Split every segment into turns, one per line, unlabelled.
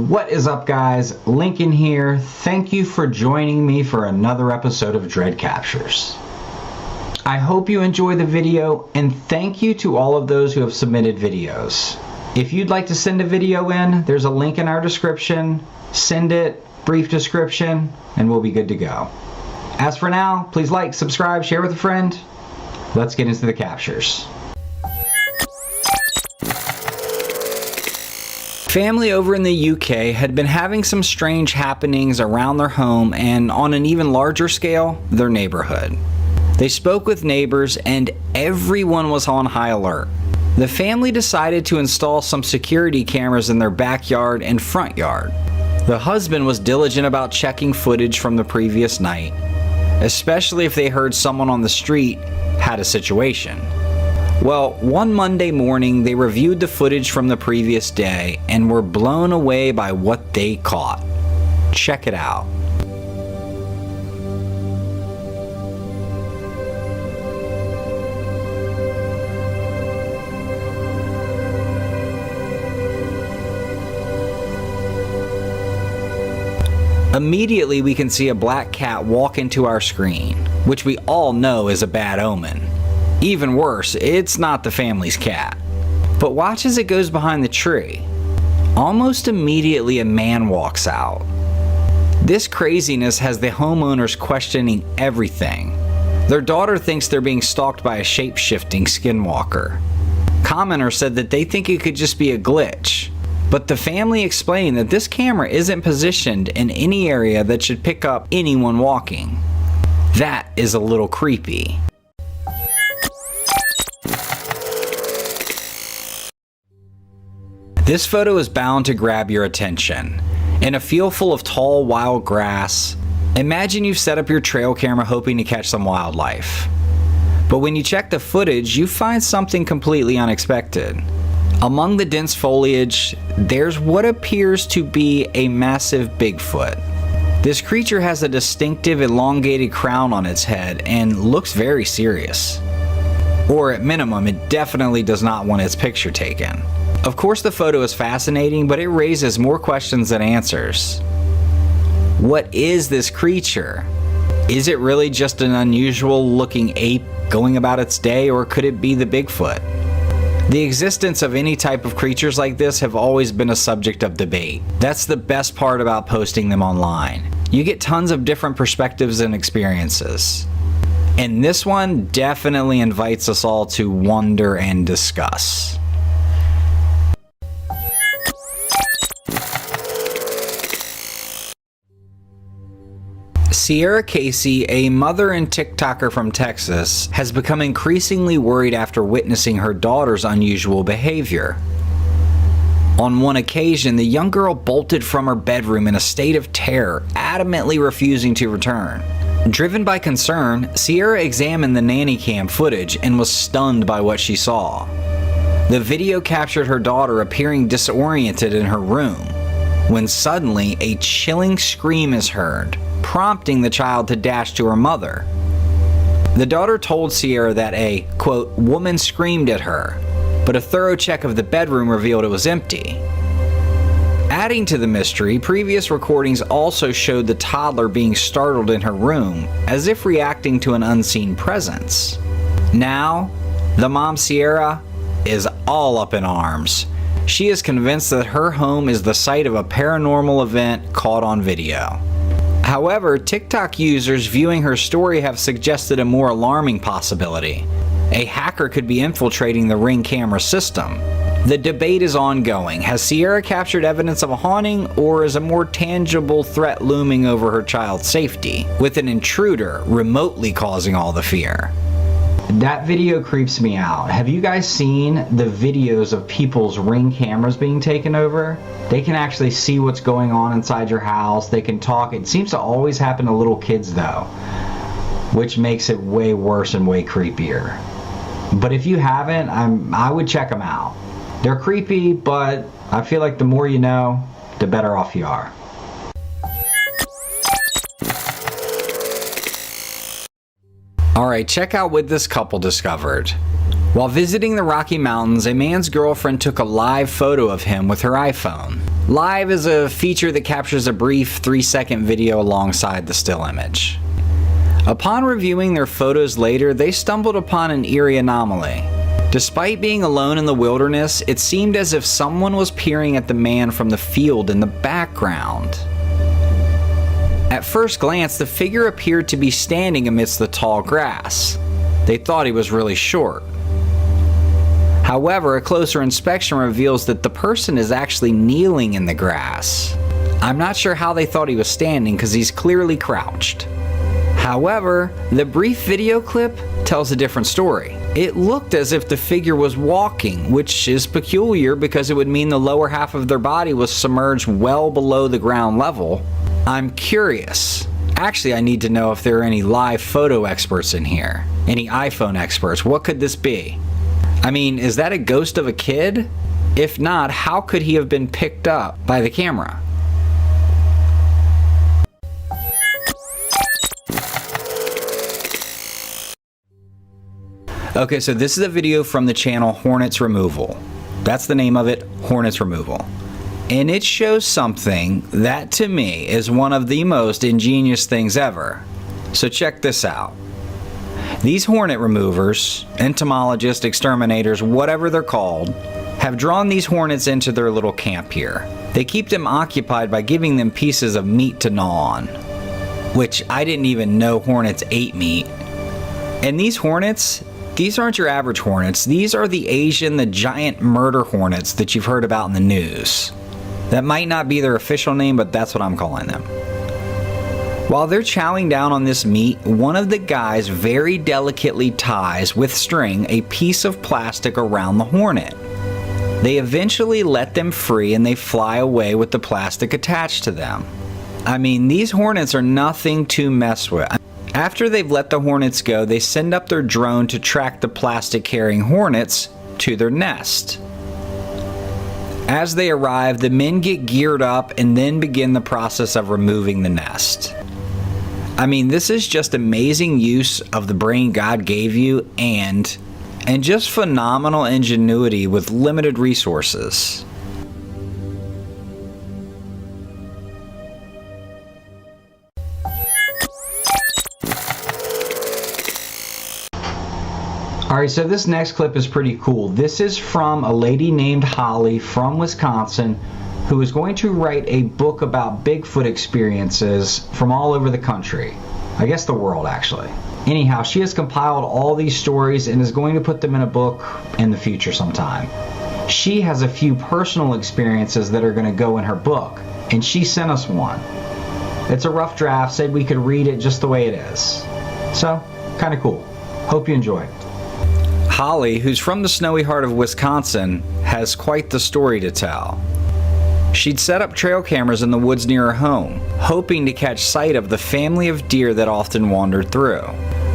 What is up, guys? Lincoln here. Thank you for joining me for another episode of Dread Captures. I hope you enjoy the video, and thank you to all of those who have submitted videos. If you'd like to send a video in, there's a link in our description. Send it, brief description, and we'll be good to go. As for now, please like, subscribe, share with a friend. Let's get into the captures. Family over in the UK had been having some strange happenings around their home and, on an even larger scale, their neighborhood. They spoke with neighbors and everyone was on high alert. The family decided to install some security cameras in their backyard and front yard. The husband was diligent about checking footage from the previous night, especially if they heard someone on the street had a situation. Well, one Monday morning, they reviewed the footage from the previous day and were blown away by what they caught. Check it out. Immediately, we can see a black cat walk into our screen, which we all know is a bad omen. Even worse, it's not the family's cat. But watch as it goes behind the tree. Almost immediately, a man walks out. This craziness has the homeowners questioning everything. Their daughter thinks they're being stalked by a shape-shifting skinwalker. Commenters said that they think it could just be a glitch. But the family explained that this camera isn't positioned in any area that should pick up anyone walking. That is a little creepy. This photo is bound to grab your attention. In a field full of tall, wild grass, imagine you've set up your trail camera hoping to catch some wildlife. But when you check the footage, you find something completely unexpected. Among the dense foliage, there's what appears to be a massive Bigfoot. This creature has a distinctive elongated crown on its head and looks very serious. Or at minimum, it definitely does not want its picture taken. Of course, the photo is fascinating, but it raises more questions than answers. What is this creature? Is it really just an unusual looking ape going about its day, or could it be the Bigfoot? The existence of any type of creatures like this have always been a subject of debate. That's the best part about posting them online. You get tons of different perspectives and experiences. And this one definitely invites us all to wonder and discuss. Sierra Casey, a mother and TikToker from Texas, has become increasingly worried after witnessing her daughter's unusual behavior. On one occasion, the young girl bolted from her bedroom in a state of terror, adamantly refusing to return. Driven by concern, Sierra examined the nanny cam footage and was stunned by what she saw. The video captured her daughter appearing disoriented in her room, when suddenly a chilling scream is heard, prompting the child to dash to her mother. The daughter told Sierra that a, quote, woman screamed at her, but a thorough check of the bedroom revealed it was empty. Adding to the mystery, previous recordings also showed the toddler being startled in her room, as if reacting to an unseen presence. Now, the mom Sierra is all up in arms. She is convinced that her home is the site of a paranormal event caught on video. However, TikTok users viewing her story have suggested a more alarming possibility. A hacker could be infiltrating the Ring camera system. The debate is ongoing. Has Sierra captured evidence of a haunting, or is a more tangible threat looming over her child's safety, with an intruder remotely causing all the fear? That video creeps me out. Have you guys seen the videos of people's Ring cameras being taken over? They can actually see what's going on inside your house. They can talk. It seems to always happen to little kids though, which makes it way worse and way creepier. But if you haven't, I would check them out. They're creepy, but I feel like the more you know, the better off you are. Alright, check out what this couple discovered. While visiting the Rocky Mountains, a man's girlfriend took a live photo of him with her iPhone. Live is a feature that captures a brief 3-second video alongside the still image. Upon reviewing their photos later, they stumbled upon an eerie anomaly. Despite being alone in the wilderness, it seemed as if someone was peering at the man from the field in the background. At first glance, the figure appeared to be standing amidst the tall grass. They thought he was really short. However, a closer inspection reveals that the person is actually kneeling in the grass. I'm not sure how they thought he was standing because he's clearly crouched. However, the brief video clip tells a different story. It looked as if the figure was walking, which is peculiar because it would mean the lower half of their body was submerged well below the ground level. I'm curious. Actually, I need to know if there are any live photo experts in here. Any iPhone experts. What could this be? I mean, is that a ghost of a kid? If not, how could he have been picked up by the camera? Okay, so this is a video from the channel Hornets Removal. That's the name of it, Hornets Removal. And it shows something that to me is one of the most ingenious things ever. So check this out. These hornet removers, entomologists, exterminators, whatever they're called, have drawn these hornets into their little camp here. They keep them occupied by giving them pieces of meat to gnaw on, which I didn't even know hornets ate meat. And these hornets, these aren't your average hornets. These are the giant murder hornets that you've heard about in the news. That might not be their official name, but that's what I'm calling them. While they're chowing down on this meat, one of the guys very delicately ties with string a piece of plastic around the hornet. They eventually let them free and they fly away with the plastic attached to them. I mean, these hornets are nothing to mess with. After they've let the hornets go, they send up their drone to track the plastic-carrying hornets to their nest. As they arrive, the men get geared up and then begin the process of removing the nest. I mean, this is just amazing use of the brain God gave you and just phenomenal ingenuity with limited resources. Alright, so this next clip is pretty cool. This is from a lady named Holly from Wisconsin who is going to write a book about Bigfoot experiences from all over the country. I guess the world, actually. Anyhow, she has compiled all these stories and is going to put them in a book in the future sometime. She has a few personal experiences that are going to go in her book, and she sent us one. It's a rough draft, said we could read it just the way it is. So, kind of cool. Hope you enjoy. Holly, who's from the snowy heart of Wisconsin, has quite the story to tell. She'd set up trail cameras in the woods near her home, hoping to catch sight of the family of deer that often wandered through.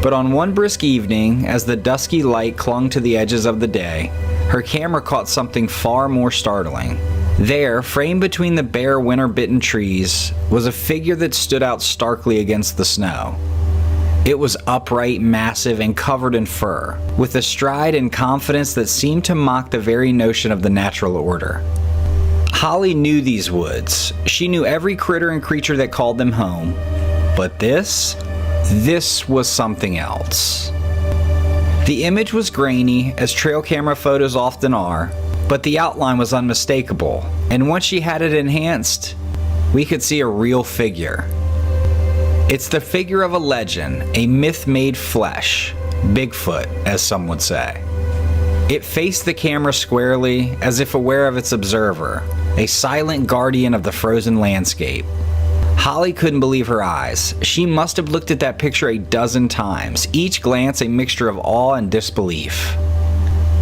But on one brisk evening, as the dusky light clung to the edges of the day, her camera caught something far more startling. There, framed between the bare winter-bitten trees, was a figure that stood out starkly against the snow. It was upright, massive, and covered in fur, with a stride and confidence that seemed to mock the very notion of the natural order. Holly knew these woods. She knew every critter and creature that called them home. But this was something else. The image was grainy, as trail camera photos often are, but the outline was unmistakable, and once she had it enhanced, we could see a real figure. It's the figure of a legend, a myth made flesh, Bigfoot, as some would say. It faced the camera squarely, as if aware of its observer, a silent guardian of the frozen landscape. Holly couldn't believe her eyes. She must have looked at that picture a dozen times, each glance a mixture of awe and disbelief.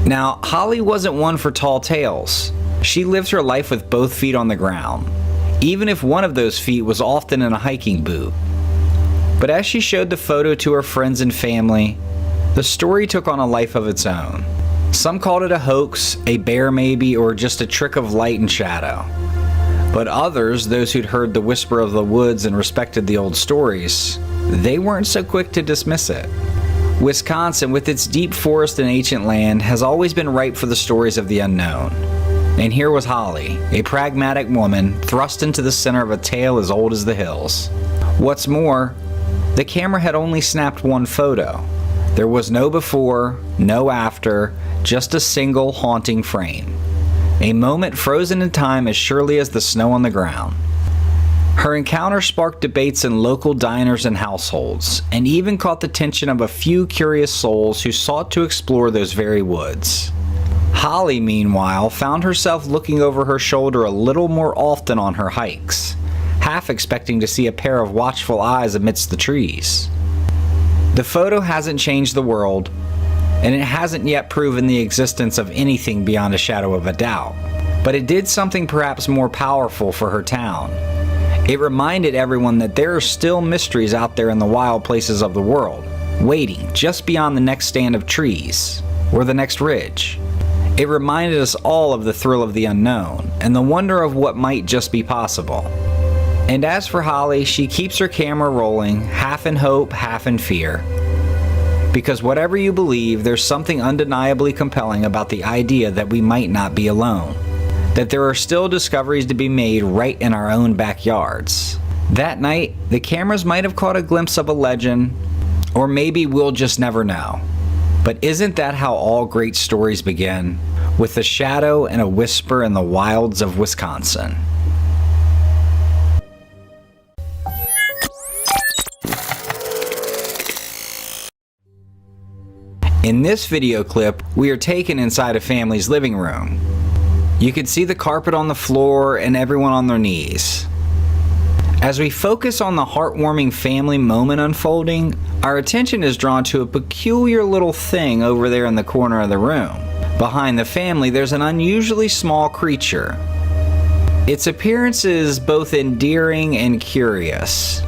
Now, Holly wasn't one for tall tales. She lived her life with both feet on the ground, even if one of those feet was often in a hiking boot. But as she showed the photo to her friends and family, the story took on a life of its own. Some called it a hoax, a bear maybe, or just a trick of light and shadow. But others, those who'd heard the whisper of the woods and respected the old stories, they weren't so quick to dismiss it. Wisconsin, with its deep forest and ancient land, has always been ripe for the stories of the unknown. And here was Holly, a pragmatic woman thrust into the center of a tale as old as the hills. What's more, the camera had only snapped one photo. There was no before, no after, just a single haunting frame. A moment frozen in time as surely as the snow on the ground. Her encounter sparked debates in local diners and households, and even caught the attention of a few curious souls who sought to explore those very woods. Holly, meanwhile, found herself looking over her shoulder a little more often on her hikes, half expecting to see a pair of watchful eyes amidst the trees. The photo hasn't changed the world, and it hasn't yet proven the existence of anything beyond a shadow of a doubt, but it did something perhaps more powerful for her town. It reminded everyone that there are still mysteries out there in the wild places of the world, waiting just beyond the next stand of trees, or the next ridge. It reminded us all of the thrill of the unknown, and the wonder of what might just be possible. And as for Holly, she keeps her camera rolling, half in hope, half in fear. Because whatever you believe, there's something undeniably compelling about the idea that we might not be alone. That there are still discoveries to be made right in our own backyards. That night, the cameras might have caught a glimpse of a legend, or maybe we'll just never know. But isn't that how all great stories begin? With a shadow and a whisper in the wilds of Wisconsin. In this video clip, we are taken inside a family's living room. You can see the carpet on the floor and everyone on their knees. As we focus on the heartwarming family moment unfolding, our attention is drawn to a peculiar little thing over there in the corner of the room. Behind the family, there's an unusually small creature. Its appearance is both endearing and curious,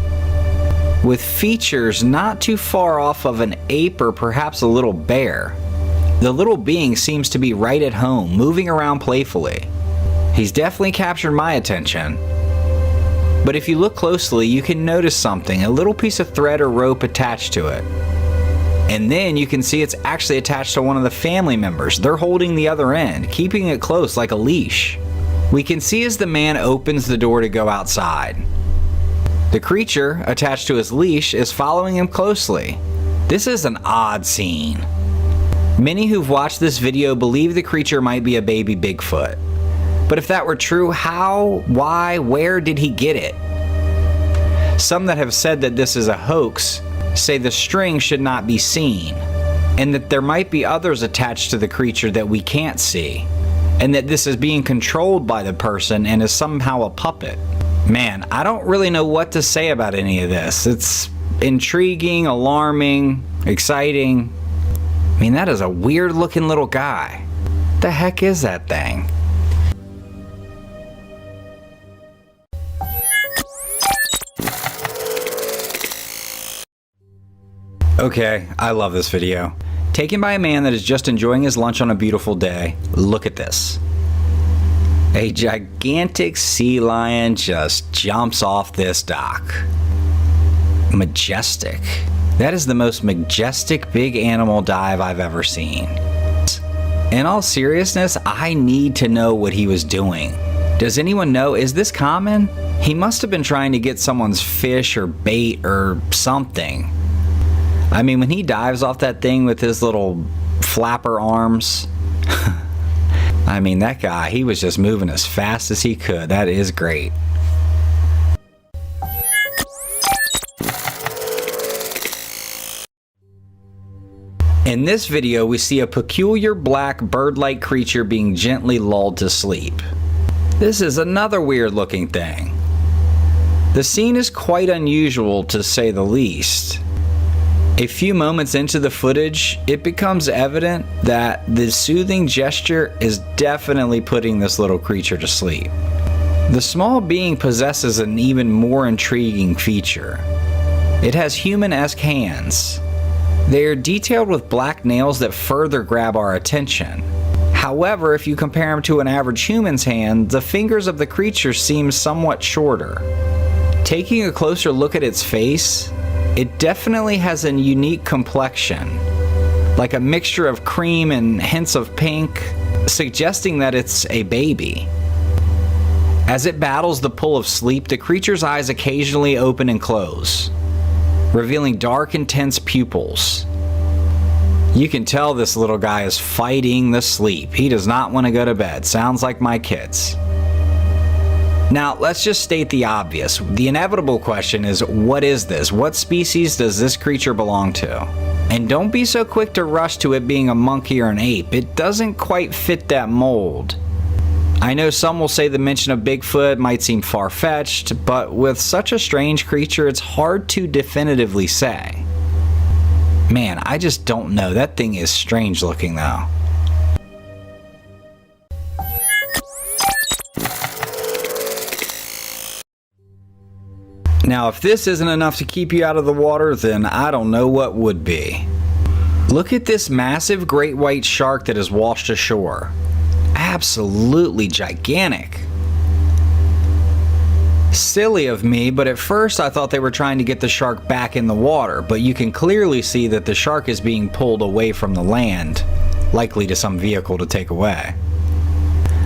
with features not too far off of an ape or perhaps a little bear. The little being seems to be right at home, moving around playfully. He's definitely captured my attention. But if you look closely, you can notice something, a little piece of thread or rope attached to it. And then you can see it's actually attached to one of the family members. They're holding the other end, keeping it close like a leash. We can see as the man opens the door to go outside. The creature, attached to his leash, is following him closely. This is an odd scene. Many who've watched this video believe the creature might be a baby Bigfoot. But if that were true, how, why, where did he get it? Some that have said that this is a hoax say the string should not be seen, and that there might be others attached to the creature that we can't see, and that this is being controlled by the person and is somehow a puppet. Man, I don't really know what to say about any of this. It's intriguing, alarming, exciting. I mean, that is a weird looking little guy. What the heck is that thing? Okay, I love this video. Taken by a man that is just enjoying his lunch on a beautiful day. Look at this. A gigantic sea lion just jumps off this dock. Majestic. That is the most majestic big animal dive I've ever seen. In all seriousness, I need to know what he was doing. Does anyone know? Is this common? He must have been trying to get someone's fish or bait or something. I mean, when he dives off that thing with his little flapper arms, I mean, that guy, he was just moving as fast as he could. That is great. In this video, we see a peculiar black bird-like creature being gently lulled to sleep. This is another weird-looking thing. The scene is quite unusual, to say the least. A few moments into the footage, it becomes evident that the soothing gesture is definitely putting this little creature to sleep. The small being possesses an even more intriguing feature. It has human-esque hands. They are detailed with black nails that further grab our attention. However, if you compare them to an average human's hand, the fingers of the creature seem somewhat shorter. Taking a closer look at its face, it definitely has a unique complexion, like a mixture of cream and hints of pink, suggesting that it's a baby. As it battles the pull of sleep, the creature's eyes occasionally open and close, revealing dark, intense pupils. You can tell this little guy is fighting the sleep. He does not want to go to bed. Sounds like my kids. Now, let's just state the obvious. The inevitable question is, what is this? What species does this creature belong to? And don't be so quick to rush to it being a monkey or an ape. It doesn't quite fit that mold. I know some will say the mention of Bigfoot might seem far-fetched, but with such a strange creature, it's hard to definitively say. Man, I just don't know. That thing is strange looking though. Now, if this isn't enough to keep you out of the water, then I don't know what would be. Look at this massive great white shark that has washed ashore. Absolutely gigantic. Silly of me, but at first I thought they were trying to get the shark back in the water, but you can clearly see that the shark is being pulled away from the land, likely to some vehicle to take away.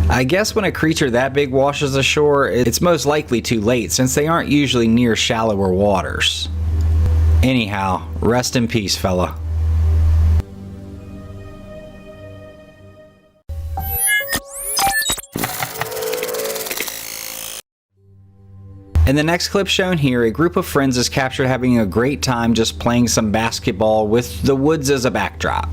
I guess when a creature that big washes ashore, it's most likely too late since they aren't usually near shallower waters. Anyhow, rest in peace, fella. In the next clip shown here, a group of friends is captured having a great time just playing some basketball with the woods as a backdrop.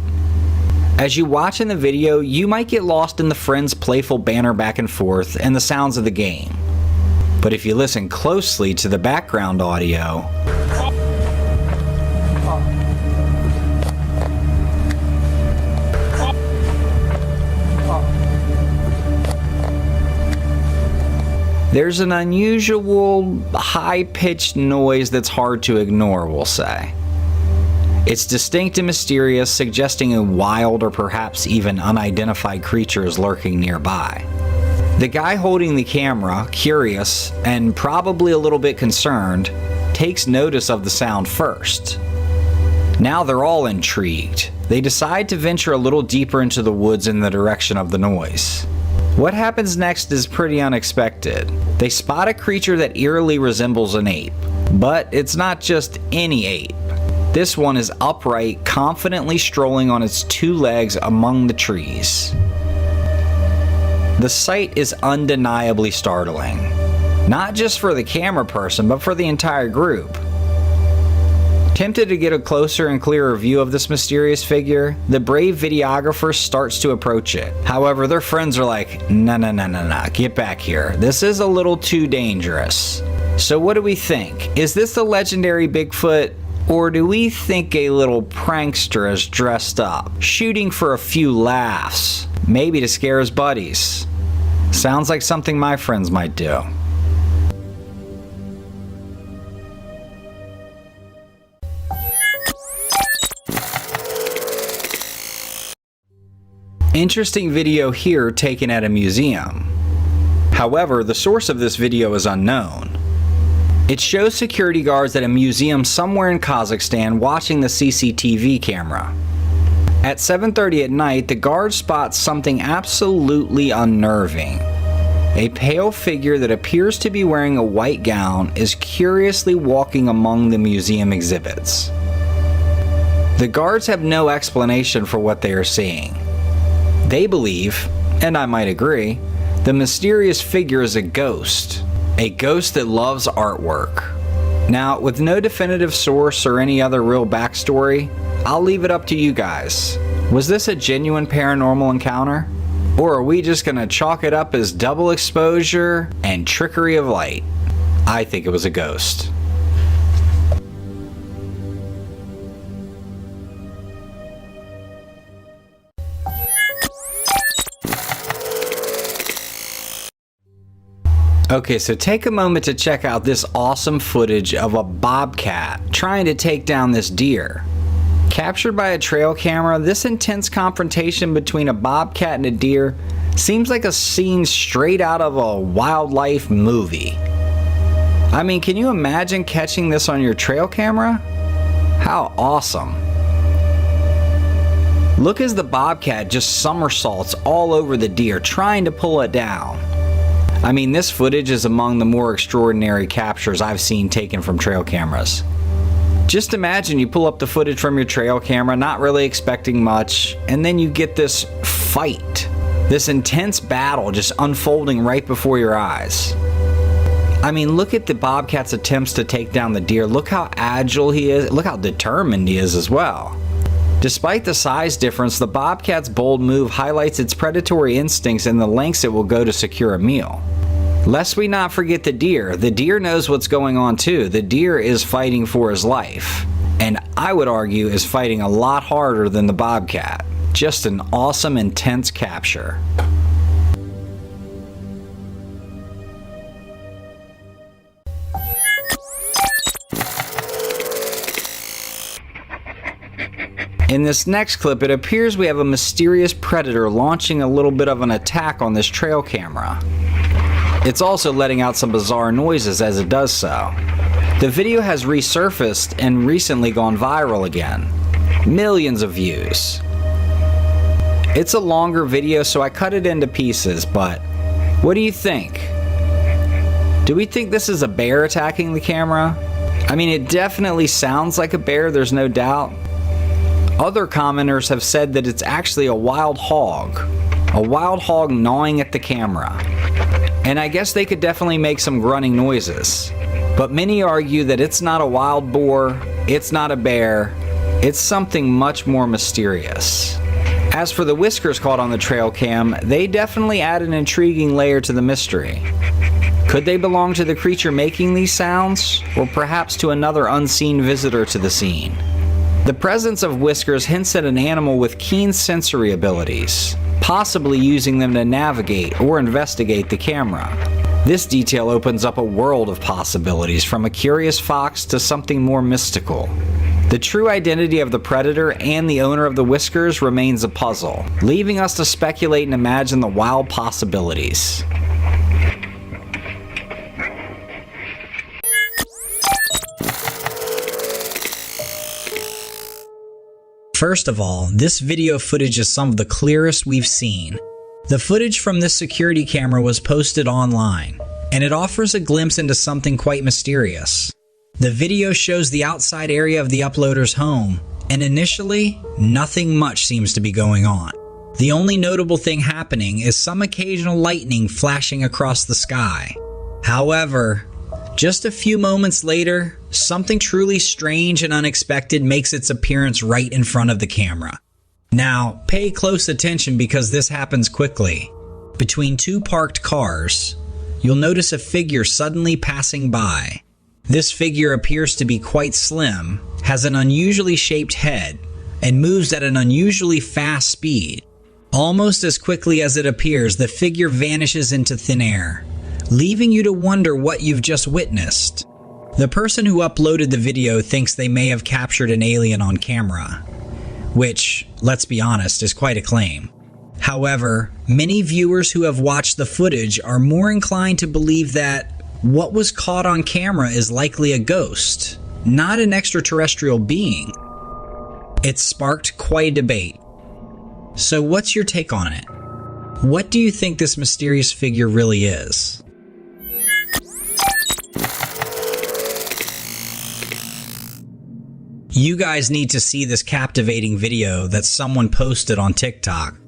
As you watch in the video, you might get lost in the friends' playful banter back and forth and the sounds of the game. But if you listen closely to the background audio, there's an unusual, high-pitched noise that's hard to ignore, we'll say. It's distinct and mysterious, suggesting a wild or perhaps even unidentified creature is lurking nearby. The guy holding the camera, curious and probably a little bit concerned, takes notice of the sound first. Now they're all intrigued. They decide to venture a little deeper into the woods in the direction of the noise. What happens next is pretty unexpected. They spot a creature that eerily resembles an ape, but it's not just any ape. This one is upright, confidently strolling on its two legs among the trees. The sight is undeniably startling, not just for the camera person, but for the entire group. Tempted to get a closer and clearer view of this mysterious figure, the brave videographer starts to approach it. However, their friends are like, nah, get back here. This is a little too dangerous. So what do we think? Is this the legendary Bigfoot? Or do we think a little prankster is dressed up, shooting for a few laughs, maybe to scare his buddies? Sounds like something my friends might do. Interesting video here taken at a museum. However, the source of this video is unknown. It shows security guards at a museum somewhere in Kazakhstan watching the CCTV camera. At 7:30 at night, the guard spots something absolutely unnerving. A pale figure that appears to be wearing a white gown is curiously walking among the museum exhibits. The guards have no explanation for what they are seeing. They believe, and I might agree, the mysterious figure is a ghost that loves artwork. Now, with no definitive source or any other real backstory, I'll leave it up to you guys. Was this a genuine paranormal encounter? Or are we just gonna chalk it up as double exposure and trickery of light? I think it was a ghost. Okay, so take a moment to check out this awesome footage of a bobcat trying to take down this deer. Captured by a trail camera, this intense confrontation between a bobcat and a deer seems like a scene straight out of a wildlife movie. I mean, can you imagine catching this on your trail camera? How awesome. Look as the bobcat just somersaults all over the deer, trying to pull it down. I mean, this footage is among the more extraordinary captures I've seen taken from trail cameras. Just imagine you pull up the footage from your trail camera, not really expecting much, and then you get this fight, this intense battle just unfolding right before your eyes. I mean, look at the bobcat's attempts to take down the deer. Look how agile he is. Look how determined he is as well. Despite the size difference, the bobcat's bold move highlights its predatory instincts and the lengths it will go to secure a meal. Lest we not forget the deer. The deer knows what's going on too. The deer is fighting for his life, and I would argue is fighting a lot harder than the bobcat. Just an awesome, intense capture. In this next clip, it appears we have a mysterious predator launching a little bit of an attack on this trail camera. It's also letting out some bizarre noises as it does so. The video has resurfaced and recently gone viral again. Millions of views. It's a longer video, so I cut it into pieces, but what do you think? Do we think this is a bear attacking the camera? I mean, it definitely sounds like a bear, there's no doubt. Other commenters have said that it's actually a wild hog gnawing at the camera. And I guess they could definitely make some grunting noises. But many argue that it's not a wild boar, it's not a bear, it's something much more mysterious. As for the whiskers caught on the trail cam, they definitely add an intriguing layer to the mystery. Could they belong to the creature making these sounds, or perhaps to another unseen visitor to the scene? The presence of whiskers hints at an animal with keen sensory abilities, possibly using them to navigate or investigate the camera. This detail opens up a world of possibilities, from a curious fox to something more mystical. The true identity of the predator and the owner of the whiskers remains a puzzle, leaving us to speculate and imagine the wild possibilities. First of all, this video footage is some of the clearest we've seen. The footage from this security camera was posted online, and it offers a glimpse into something quite mysterious. The video shows the outside area of the uploader's home, and initially, nothing much seems to be going on. The only notable thing happening is some occasional lightning flashing across the sky. However, just a few moments later, something truly strange and unexpected makes its appearance right in front of the camera. Now, pay close attention because this happens quickly. Between two parked cars, you'll notice a figure suddenly passing by. This figure appears to be quite slim, has an unusually shaped head, and moves at an unusually fast speed. Almost as quickly as it appears, the figure vanishes into thin air, leaving you to wonder what you've just witnessed. The person who uploaded the video thinks they may have captured an alien on camera, which, let's be honest, is quite a claim. However, many viewers who have watched the footage are more inclined to believe that what was caught on camera is likely a ghost, not an extraterrestrial being. It sparked quite a debate. So what's your take on it? What do you think this mysterious figure really is? You guys need to see this captivating video that someone posted on TikTok.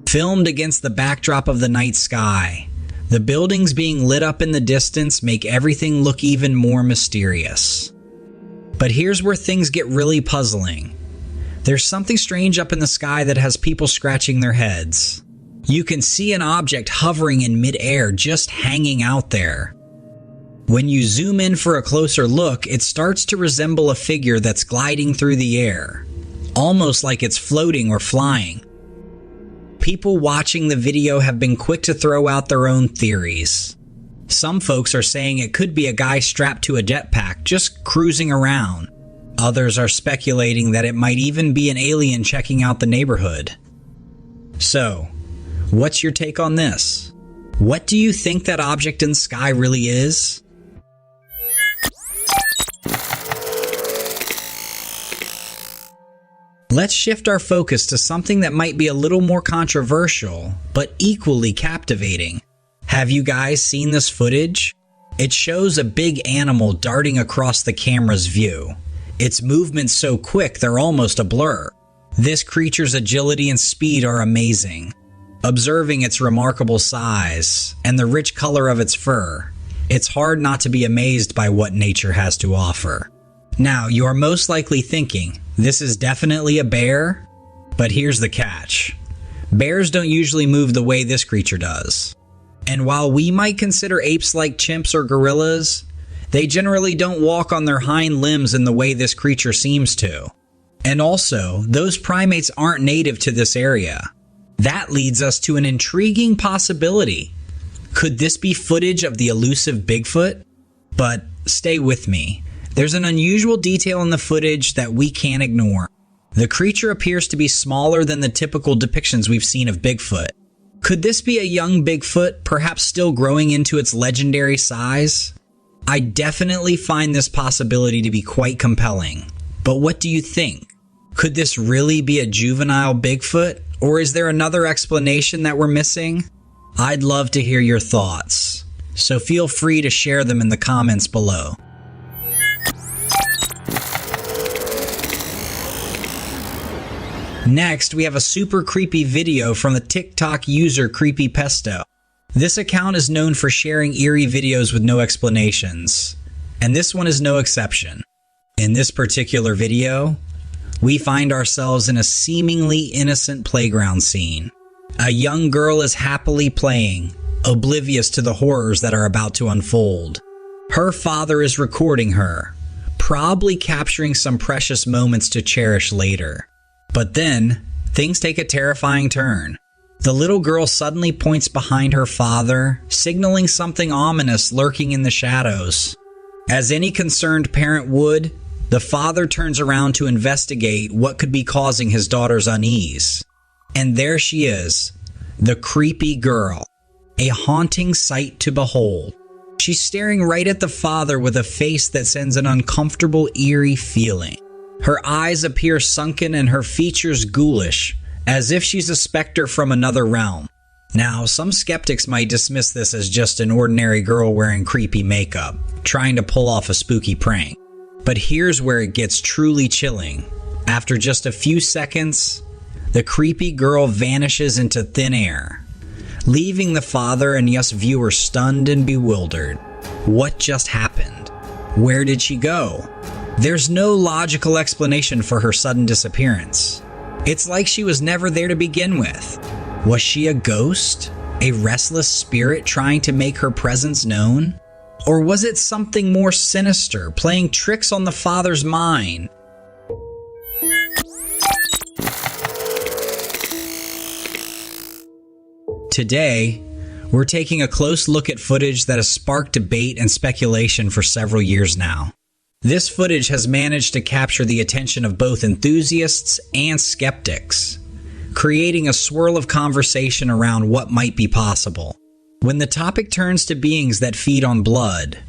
Filmed against the backdrop of the night sky, the buildings being lit up in the distance make everything look even more mysterious. But here's where things get really puzzling. There's something strange up in the sky that has people scratching their heads. You can see an object hovering in mid-air, just hanging out there. When you zoom in for a closer look, it starts to resemble a figure that's gliding through the air, almost like it's floating or flying. People watching the video have been quick to throw out their own theories. Some folks are saying it could be a guy strapped to a jetpack, just cruising around. Others are speculating that it might even be an alien checking out the neighborhood. So, what's your take on this? What do you think that object in the sky really is? Let's shift our focus to something that might be a little more controversial, but equally captivating. Have you guys seen this footage? It shows a big animal darting across the camera's view. Its movements so quick they're almost a blur. This creature's agility and speed are amazing. Observing its remarkable size and the rich color of its fur, it's hard not to be amazed by what nature has to offer. Now, you are most likely thinking, this is definitely a bear, but here's the catch. Bears don't usually move the way this creature does. And while we might consider apes like chimps or gorillas, they generally don't walk on their hind limbs in the way this creature seems to. And also, those primates aren't native to this area. That leads us to an intriguing possibility. Could this be footage of the elusive Bigfoot? But stay with me. There's an unusual detail in the footage that we can't ignore. The creature appears to be smaller than the typical depictions we've seen of Bigfoot. Could this be a young Bigfoot, perhaps still growing into its legendary size? I definitely find this possibility to be quite compelling. But what do you think? Could this really be a juvenile Bigfoot? Or is there another explanation that we're missing? I'd love to hear your thoughts, so feel free to share them in the comments below. Next, we have a super creepy video from the TikTok user Creepypesto. This account is known for sharing eerie videos with no explanations, and this one is no exception. In this particular video, we find ourselves in a seemingly innocent playground scene. A young girl is happily playing, oblivious to the horrors that are about to unfold. Her father is recording her, probably capturing some precious moments to cherish later. But then, things take a terrifying turn. The little girl suddenly points behind her father, signaling something ominous lurking in the shadows. As any concerned parent would, the father turns around to investigate what could be causing his daughter's unease. And there she is, the creepy girl, a haunting sight to behold. She's staring right at the father with a face that sends an uncomfortable, eerie feeling. Her eyes appear sunken and her features ghoulish, as if she's a specter from another realm. Now, some skeptics might dismiss this as just an ordinary girl wearing creepy makeup, trying to pull off a spooky prank. But here's where it gets truly chilling. After just a few seconds, the creepy girl vanishes into thin air, leaving the father and us viewers stunned and bewildered. What just happened? Where did she go? There's no logical explanation for her sudden disappearance. It's like she was never there to begin with. Was she a ghost? A restless spirit trying to make her presence known? Or was it something more sinister, playing tricks on the father's mind? Today, we're taking a close look at footage that has sparked debate and speculation for several years now. This footage has managed to capture the attention of both enthusiasts and skeptics, creating a swirl of conversation around what might be possible. When the topic turns to beings that feed on blood,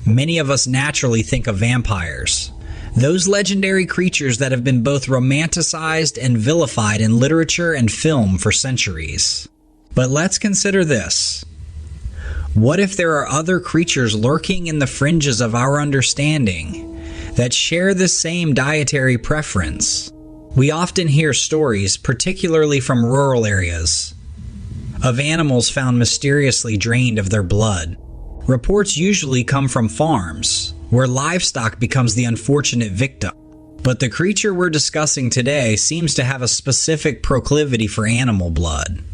many of us naturally think of vampires, those legendary creatures that have been both romanticized and vilified in literature and film for centuries. But let's consider this. What if there are other creatures lurking in the fringes of our understanding that share the same dietary preference? We often hear stories, particularly from rural areas, of animals found mysteriously drained of their blood. Reports usually come from farms, where livestock becomes the unfortunate victim. But the creature we're discussing today seems to have a specific proclivity for animal blood,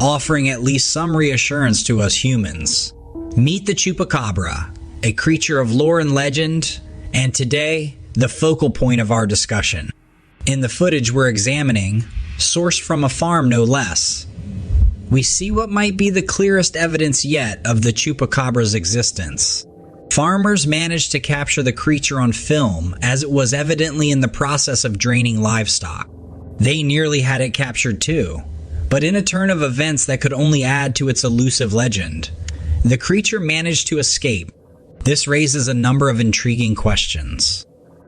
offering at least some reassurance to us humans. Meet the chupacabra, a creature of lore and legend, and today, the focal point of our discussion. In the footage we're examining, sourced from a farm no less, we see what might be the clearest evidence yet of the chupacabra's existence. Farmers managed to capture the creature on film as it was evidently in the process of draining livestock. They nearly had it captured too, but in a turn of events that could only add to its elusive legend, the creature managed to escape. This raises a number of intriguing questions.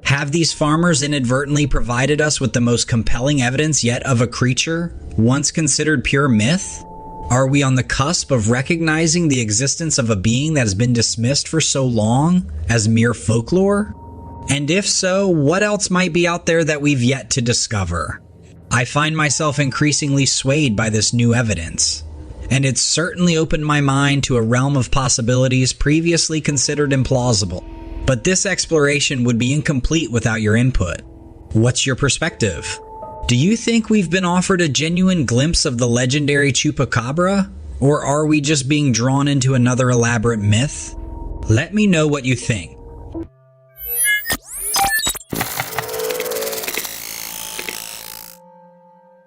Have these farmers inadvertently provided us with the most compelling evidence yet of a creature once considered pure myth? Are we on the cusp of recognizing the existence of a being that has been dismissed for so long as mere folklore? And if so, what else might be out there that we've yet to discover? I find myself increasingly swayed by this new evidence, and it's certainly opened my mind to a realm of possibilities previously considered implausible. But this exploration would be incomplete without your input. What's your perspective? Do you think we've been offered a genuine glimpse of the legendary chupacabra? Or are we just being drawn into another elaborate myth? Let me know what you think.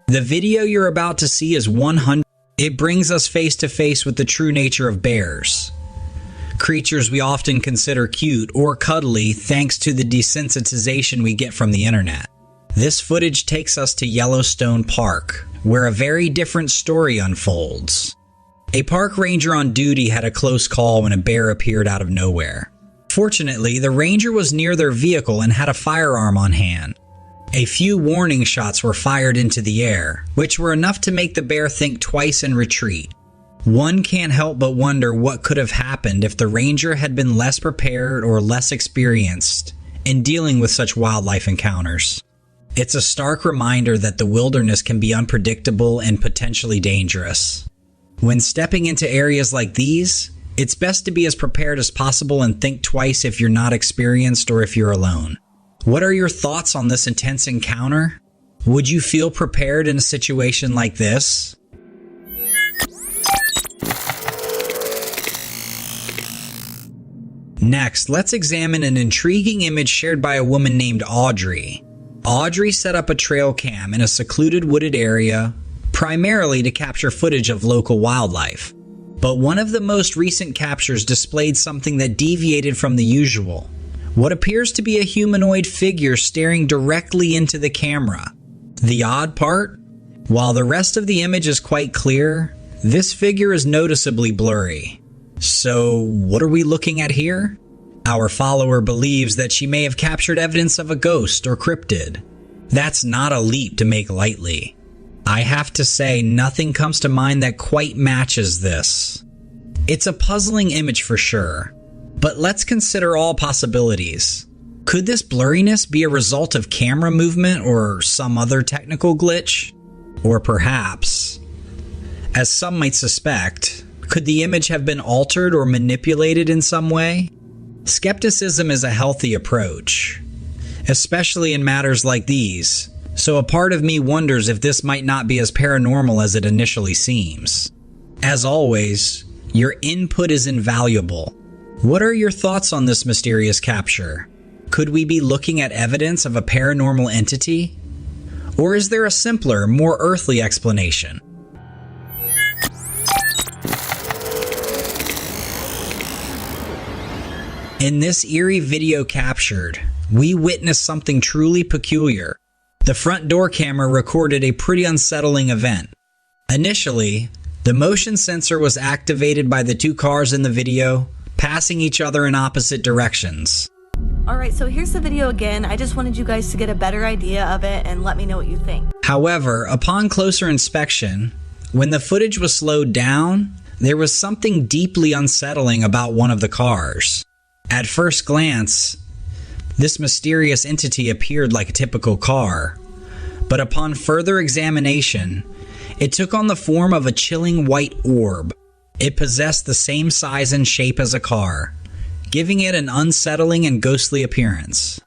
The video you're about to see is 100. It brings us face to face with the true nature of bears. Creatures we often consider cute or cuddly thanks to the desensitization we get from the internet. This footage takes us to Yellowstone Park, where a very different story unfolds. A park ranger on duty had a close call when a bear appeared out of nowhere. Fortunately, the ranger was near their vehicle and had a firearm on hand. A few warning shots were fired into the air, which were enough to make the bear think twice and retreat. One can't help but wonder what could have happened if the ranger had been less prepared or less experienced in dealing with such wildlife encounters. It's a stark reminder that the wilderness can be unpredictable and potentially dangerous. When stepping into areas like these, it's best to be as prepared as possible and think twice if you're not experienced or if you're alone. What are your thoughts on this intense encounter? Would you feel prepared in a situation like this? Next, let's examine an intriguing image shared by a woman named Audrey. Audrey set up a Trailcam in a secluded wooded area, primarily to capture footage of local wildlife. But one of the most recent captures displayed something that deviated from the usual. What appears to be a humanoid figure staring directly into the camera. The odd part? While the rest of the image is quite clear, this figure is noticeably blurry. So, what are we looking at here? Our follower believes that she may have captured evidence of a ghost or cryptid. That's not a leap to make lightly. I have to say, nothing comes to mind that quite matches this. It's a puzzling image for sure, but let's consider all possibilities. Could this blurriness be a result of camera movement or some other technical glitch? Or perhaps, as some might suspect, could the image have been altered or manipulated in some way? Skepticism is a healthy approach, especially in matters like these, so a part of me wonders if this might not be as paranormal as it initially seems. As always, your input is invaluable. What are your thoughts on this mysterious capture? Could we be looking at evidence of a paranormal entity? Or is there a simpler, more earthly explanation? In this eerie video captured, we witnessed something truly peculiar. The front door camera recorded a pretty unsettling event. Initially, the motion sensor was activated by the two cars in the video, passing each other in opposite directions.
Alright, so here's the video again. I just wanted you guys to get a better idea of it and let me know what you think.
However, upon closer inspection, when the footage was slowed down, there was something deeply unsettling about one of the cars. At first glance, this mysterious entity appeared like a typical car, but upon further examination, it took on the form of a chilling white orb. It possessed the same size and shape as a car, giving it an unsettling and ghostly appearance.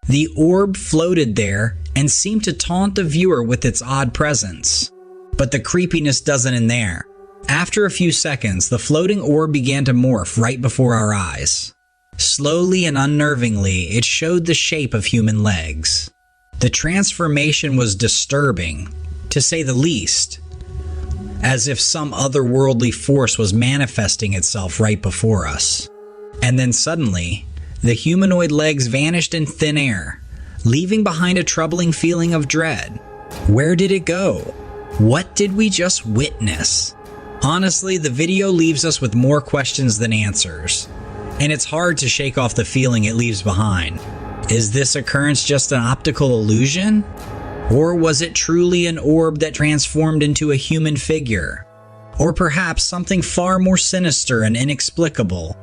The orb floated there and seemed to taunt the viewer with its odd presence. But the creepiness doesn't end there. After a few seconds, the floating orb began to morph right before our eyes. Slowly and unnervingly, it showed the shape of human legs. The transformation was disturbing, to say the least, as if some otherworldly force was manifesting itself right before us. And then suddenly, the humanoid legs vanished in thin air, leaving behind a troubling feeling of dread. Where did it go? What did we just witness? Honestly, the video leaves us with more questions than answers, and it's hard to shake off the feeling it leaves behind. Is this occurrence just an optical illusion? Or was it truly an orb that transformed into a human figure? Or perhaps something far more sinister and inexplicable?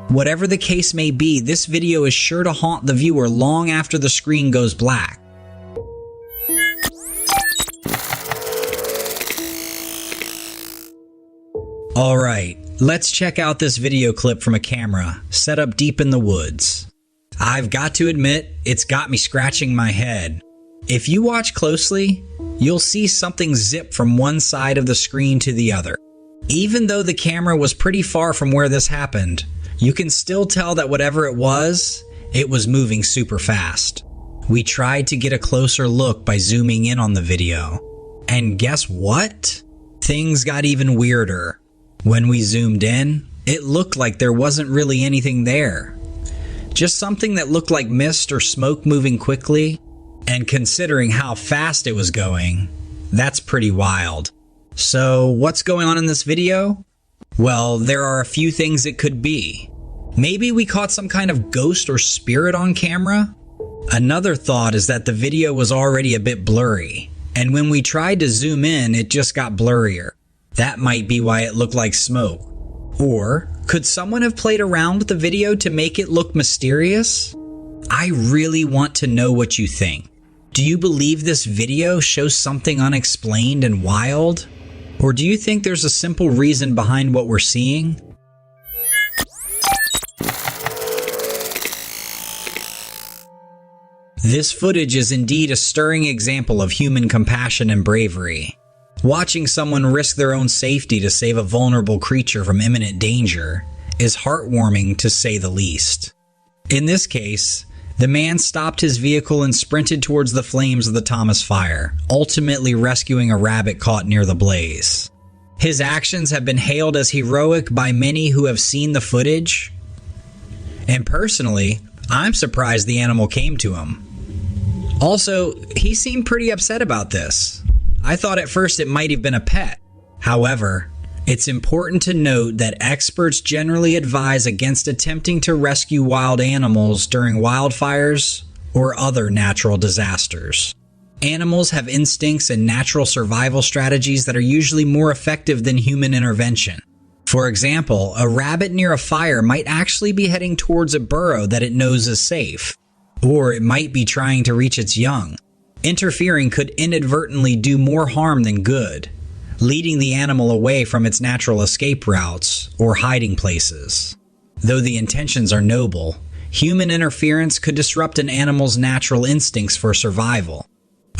Whatever the case may be, this video is sure to haunt the viewer long after the screen goes black. Alright, let's check out this video clip from a camera set up deep in the woods. I've got to admit, it's got me scratching my head. If you watch closely, you'll see something zip from one side of the screen to the other. Even though the camera was pretty far from where this happened, you can still tell that whatever it was moving super fast. We tried to get a closer look by zooming in on the video. And guess what? Things got even weirder. When we zoomed in, it looked like there wasn't really anything there. Just something that looked like mist or smoke moving quickly. And considering how fast it was going, that's pretty wild. So what's going on in this video? Well, there are a few things it could be. Maybe we caught some kind of ghost or spirit on camera? Another thought is that the video was already a bit blurry, and when we tried to zoom in, it just got blurrier. That might be why it looked like smoke. Or could someone have played around with the video to make it look mysterious? I really want to know what you think. Do you believe this video shows something unexplained and wild? Or do you think there's a simple reason behind what we're seeing? This footage is indeed a stirring example of human compassion and bravery. Watching someone risk their own safety to save a vulnerable creature from imminent danger is heartwarming to say the least. In this case, the man stopped his vehicle and sprinted towards the flames of the Thomas fire, ultimately rescuing a rabbit caught near the blaze. His actions have been hailed as heroic by many who have seen the footage. And personally, I'm surprised the animal came to him. Also, he seemed pretty upset about this. I thought at first it might have been a pet. However, it's important to note that experts generally advise against attempting to rescue wild animals during wildfires or other natural disasters. Animals have instincts and natural survival strategies that are usually more effective than human intervention. For example, a rabbit near a fire might actually be heading towards a burrow that it knows is safe, or it might be trying to reach its young. Interfering could inadvertently do more harm than good, leading the animal away from its natural escape routes or hiding places. Though the intentions are noble, human interference could disrupt an animal's natural instincts for survival.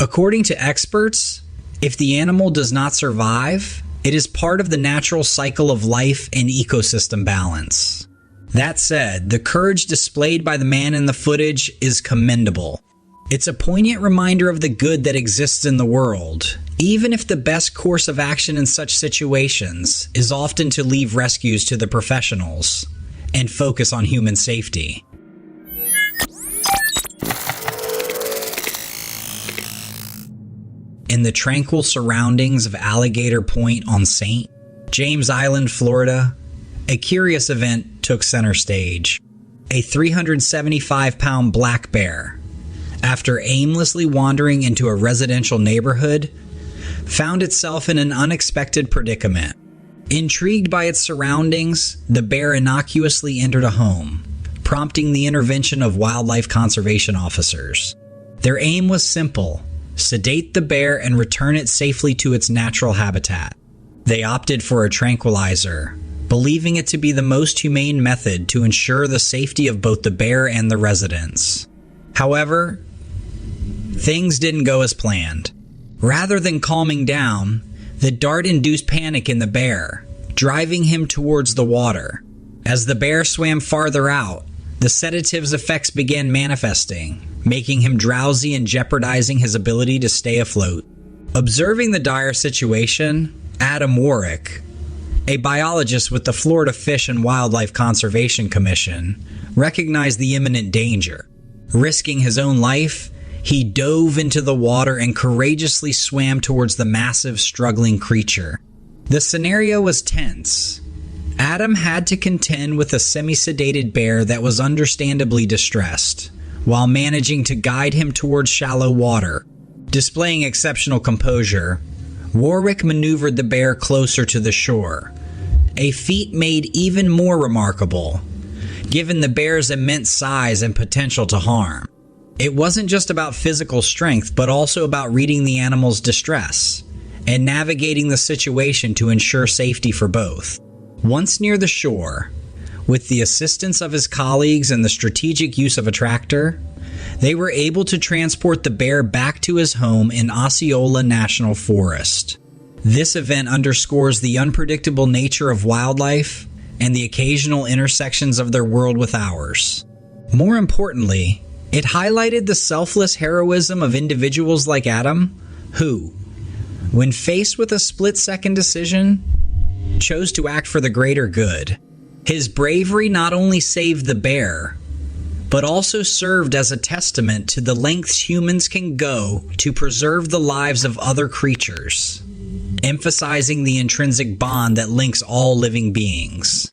According to experts, if the animal does not survive, it is part of the natural cycle of life and ecosystem balance. That said, the courage displayed by the man in the footage is commendable. It's a poignant reminder of the good that exists in the world, even if the best course of action in such situations is often to leave rescues to the professionals and focus on human safety. In the tranquil surroundings of Alligator Point on St. James Island, Florida, a curious event took center stage. A 375-pound black bear, after aimlessly wandering into a residential neighborhood, found itself in an unexpected predicament. Intrigued by its surroundings, the bear innocuously entered a home, prompting the intervention of wildlife conservation officers. Their aim was simple: sedate the bear and return it safely to its natural habitat. They opted for a tranquilizer, believing it to be the most humane method to ensure the safety of both the bear and the residents. However, things didn't go as planned. Rather than calming down, the dart induced panic in the bear, driving him towards the water. As the bear swam farther out, the sedative's effects began manifesting, making him drowsy and jeopardizing his ability to stay afloat. Observing the dire situation, Adam Warwick, a biologist with the Florida Fish and Wildlife Conservation Commission, recognized the imminent danger. Risking his own life, he dove into the water and courageously swam towards the massive, struggling creature. The scenario was tense. Adam had to contend with a semi-sedated bear that was understandably distressed, while managing to guide him towards shallow water. Displaying exceptional composure, Warwick maneuvered the bear closer to the shore, a feat made even more remarkable, given the bear's immense size and potential to harm. It wasn't just about physical strength, but also about reading the animal's distress and navigating the situation to ensure safety for both. Once near the shore, with the assistance of his colleagues and the strategic use of a tractor, they were able to transport the bear back to his home in Osceola National Forest. This event underscores the unpredictable nature of wildlife and the occasional intersections of their world with ours. More importantly, it highlighted the selfless heroism of individuals like Adam, who, when faced with a split-second decision, chose to act for the greater good. His bravery not only saved the bear, but also served as a testament to the lengths humans can go to preserve the lives of other creatures, emphasizing the intrinsic bond that links all living beings.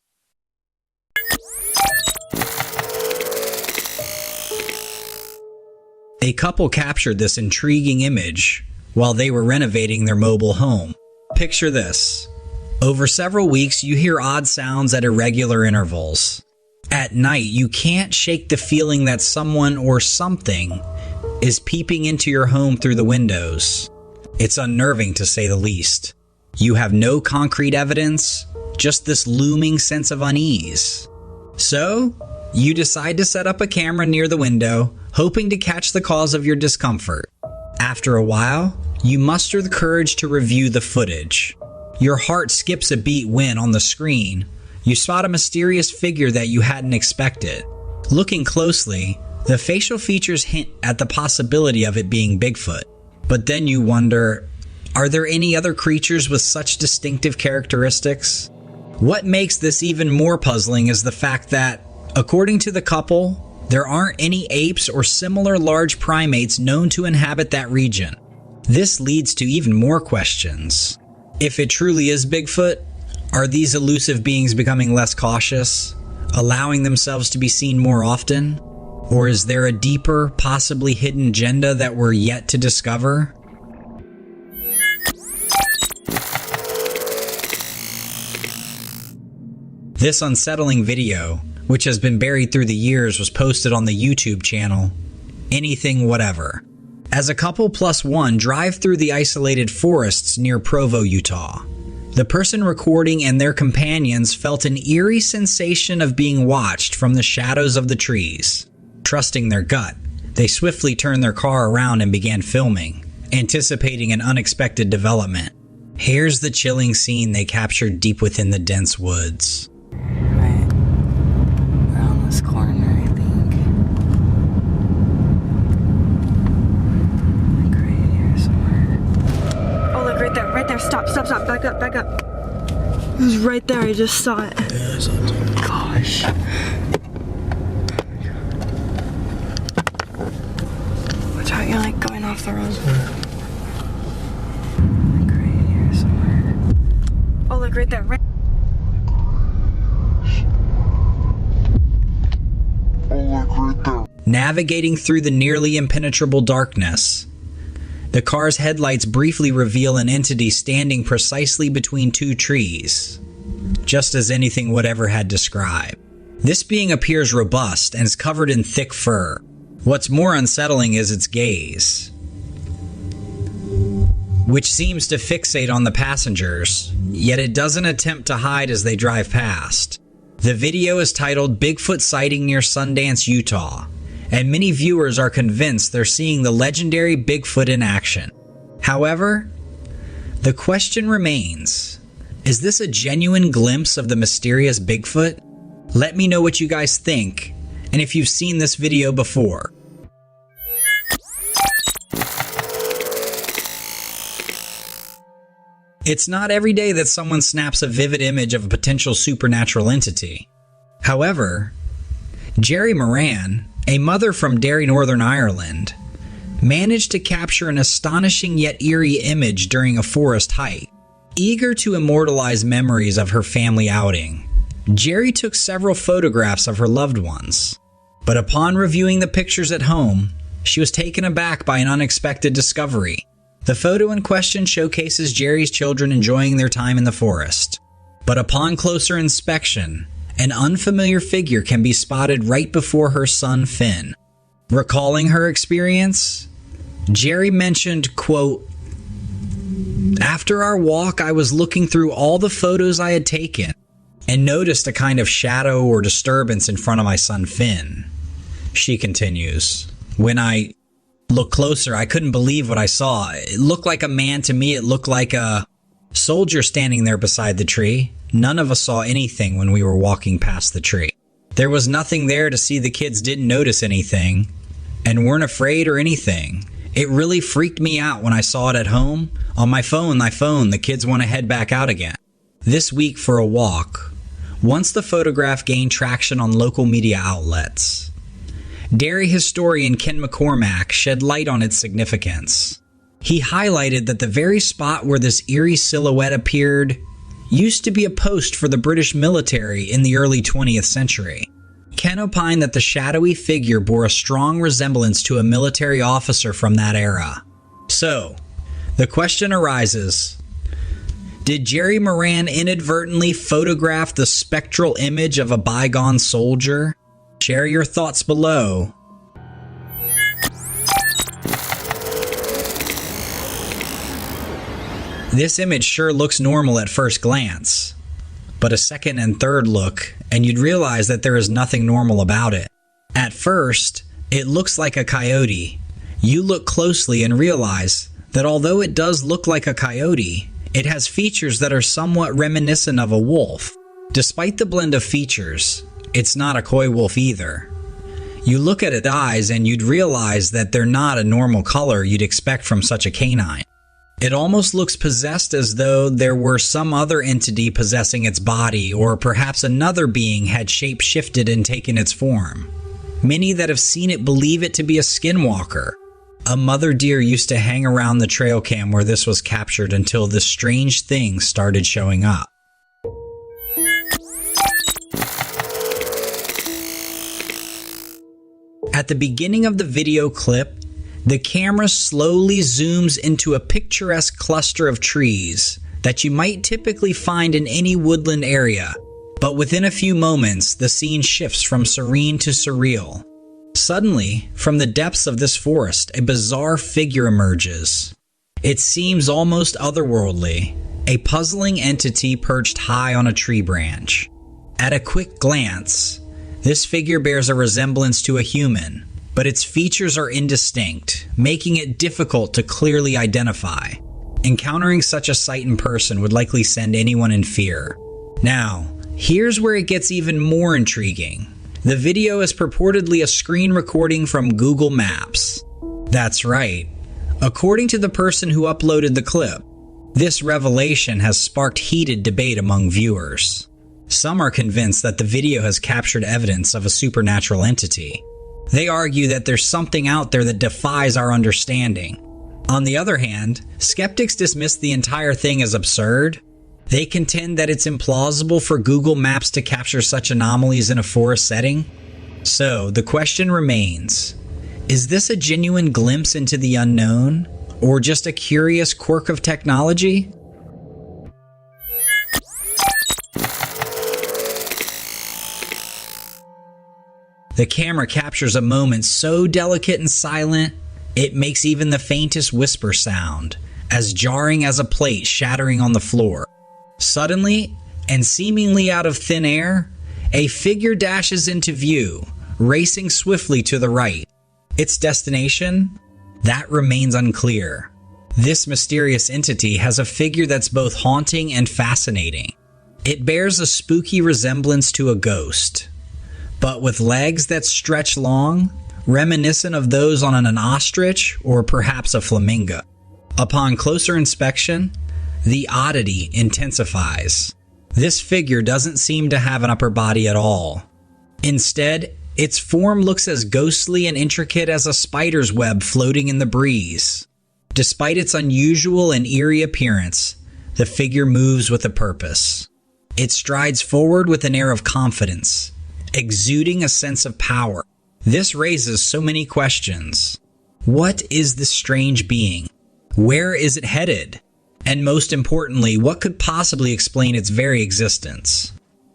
A couple captured this intriguing image while they were renovating their mobile home. Picture this. Over several weeks, you hear odd sounds at irregular intervals. At night, you can't shake the feeling that someone or something is peeping into your home through the windows. It's unnerving, to say the least. You have no concrete evidence, just this looming sense of unease. So, you decide to set up a camera near the window, hoping to catch the cause of your discomfort. After a while, you muster the courage to review the footage. Your heart skips a beat when, on the screen, you spot a mysterious figure that you hadn't expected. Looking closely, the facial features hint at the possibility of it being Bigfoot. But then you wonder, are there any other creatures with such distinctive characteristics? What makes this even more puzzling is the fact that, according to the couple, there aren't any apes or similar large primates known to inhabit that region. This leads to even more questions. If it truly is Bigfoot, are these elusive beings becoming less cautious, allowing themselves to be seen more often? Or is there a deeper, possibly hidden agenda that we're yet to discover? This unsettling video, which has been buried through the years, was posted on the YouTube channel Anything Whatever. As a couple plus one drive through the isolated forests near Provo, Utah, the person recording and their companions felt an eerie sensation of being watched from the shadows of the trees. Trusting their gut, they swiftly turned their car around and began filming, anticipating an unexpected development. Here's the chilling scene they captured deep within the dense woods.
Right around this corner, I think. Like right here somewhere.
Oh, look, right there, right there. Stop, stop, stop. Back up, back up. It was right there. I just saw it.
Yeah, I saw it too.
Gosh. Watch out, you're like going off the road.
Like right here somewhere.
Oh, look, right there, right.
Navigating through the nearly impenetrable darkness, the car's headlights briefly reveal an entity standing precisely between two trees, just as Anything Whatever had described. This being appears robust and is covered in thick fur. What's more unsettling is its gaze, which seems to fixate on the passengers, yet it doesn't attempt to hide as they drive past. The video is titled Bigfoot Sighting Near Sundance, Utah, and many viewers are convinced they're seeing the legendary Bigfoot in action. However, the question remains, is this a genuine glimpse of the mysterious Bigfoot? Let me know what you guys think, and if you've seen this video before. It's not every day that someone snaps a vivid image of a potential supernatural entity. However, Jerry Moran, a mother from Derry, Northern Ireland, managed to capture an astonishing yet eerie image during a forest hike. Eager to immortalize memories of her family outing, Jerry took several photographs of her loved ones. But upon reviewing the pictures at home, she was taken aback by an unexpected discovery. The photo in question showcases Jerry's children enjoying their time in the forest. But upon closer inspection, an unfamiliar figure can be spotted right before her son Finn. Recalling her experience, Jerry mentioned, quote, "After our walk, I was looking through all the photos I had taken and noticed a kind of shadow or disturbance in front of my son Finn." She continues, "When I looked closer, I couldn't believe what I saw. It looked like a man to me. It looked like a soldier standing there beside the tree. None of us saw anything when we were walking past the tree. There was nothing there to see. The kids didn't notice anything and weren't afraid or anything. It really freaked me out when I saw it at home. On my phone, the kids want to head back out again. This week for a walk, once the photograph gained traction on local media outlets. Dairy historian Ken McCormack shed light on its significance. He highlighted that the very spot where this eerie silhouette appeared used to be a post for the British military in the early 20th century. Ken opined that the shadowy figure bore a strong resemblance to a military officer from that era. So, the question arises, did Jerry Moran inadvertently photograph the spectral image of a bygone soldier? Share your thoughts below. This image sure looks normal at first glance, but a second and third look, and you'd realize that there is nothing normal about it. At first, it looks like a coyote. You look closely and realize that although it does look like a coyote, it has features that are somewhat reminiscent of a wolf. Despite the blend of features, it's not a coy wolf either. You look at its eyes and you'd realize that they're not a normal color you'd expect from such a canine. It almost looks possessed, as though there were some other entity possessing its body, or perhaps another being had shape-shifted and taken its form. Many that have seen it believe it to be a skinwalker. A mother deer used to hang around the Trailcam where this was captured until this strange thing started showing up. At the beginning of the video clip, the camera slowly zooms into a picturesque cluster of trees that you might typically find in any woodland area, but within a few moments, the scene shifts from serene to surreal. Suddenly, from the depths of this forest, a bizarre figure emerges. It seems almost otherworldly, a puzzling entity perched high on a tree branch. At a quick glance, this figure bears a resemblance to a human, but its features are indistinct, making it difficult to clearly identify. Encountering such a sight in person would likely send anyone in fear. Now, here's where it gets even more intriguing. The video is purportedly a screen recording from Google Maps. That's right. According to the person who uploaded the clip, this revelation has sparked heated debate among viewers. Some are convinced that the video has captured evidence of a supernatural entity. They argue that there's something out there that defies our understanding. On the other hand, skeptics dismiss the entire thing as absurd. They contend that it's implausible for Google Maps to capture such anomalies in a forest setting. So, the question remains, is this a genuine glimpse into the unknown, or just a curious quirk of technology? The camera captures a moment so delicate and silent, it makes even the faintest whisper sound, as jarring as a plate shattering on the floor. Suddenly, and seemingly out of thin air, a figure dashes into view, racing swiftly to the right. Its destination? That remains unclear. This mysterious entity has a figure that's both haunting and fascinating. It bears a spooky resemblance to a ghost, but with legs that stretch long, reminiscent of those on an ostrich or perhaps a flamingo. Upon closer inspection, the oddity intensifies. This figure doesn't seem to have an upper body at all. Instead, its form looks as ghostly and intricate as a spider's web floating in the breeze. Despite its unusual and eerie appearance, the figure moves with a purpose. It strides forward with an air of confidence, exuding a sense of power. This raises so many questions. What is this strange being? Where is it headed? And most importantly, what could possibly explain its very existence?